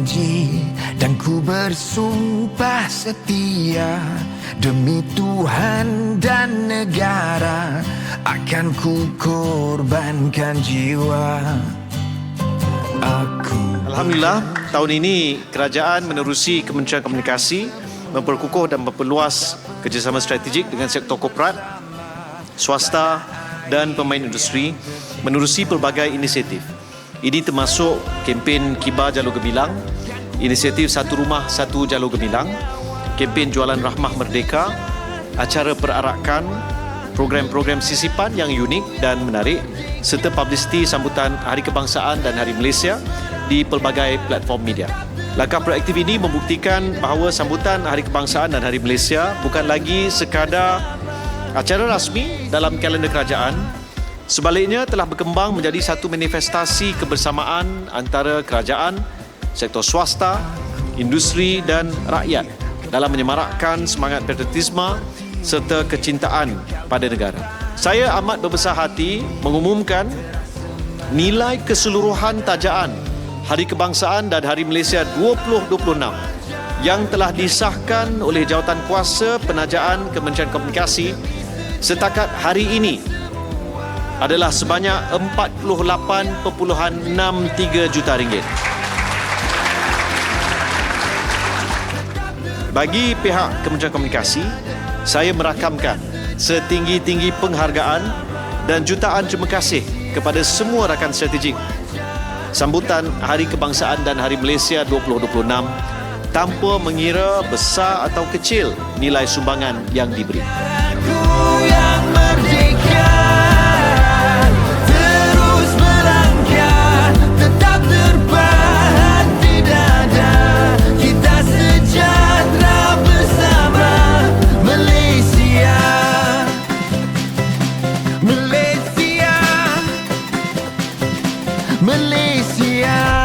janji dan ku bersumpah setia, demi Tuhan dan negara akan ku korbankan jiwa. Alhamdulillah, tahun ini kerajaan menerusi Kementerian Komunikasi memperkukuh dan memperluas kerjasama strategik dengan sektor korporat, swasta dan pemain industri menerusi pelbagai inisiatif. Ini termasuk kempen Kibar Jalur Gemilang, inisiatif Satu Rumah Satu Jalur Gemilang, kempen Jualan Rahmah Merdeka, acara perarakan, program-program sisipan yang unik dan menarik, serta publicity sambutan Hari Kebangsaan dan Hari Malaysia di pelbagai platform media. Langkah proaktif ini membuktikan bahawa sambutan Hari Kebangsaan dan Hari Malaysia bukan lagi sekadar acara rasmi dalam kalender kerajaan, sebaliknya telah berkembang menjadi satu manifestasi kebersamaan antara kerajaan, sektor swasta, industri dan rakyat dalam menyemarakkan semangat patriotisme serta kecintaan pada negara. Saya amat berbesar hati mengumumkan nilai keseluruhan tajaan Hari Kebangsaan dan Hari Malaysia 2026 yang telah disahkan oleh Jawatankuasa Penajaan Kementerian Komunikasi setakat hari ini adalah sebanyak RM48.63 juta. Bagi pihak Kementerian Komunikasi, saya merakamkan setinggi-tinggi penghargaan dan jutaan terima kasih kepada semua rakan strategik sambutan Hari Kebangsaan dan Hari Malaysia 2026 tanpa mengira besar atau kecil nilai sumbangan yang diberi. Malaysia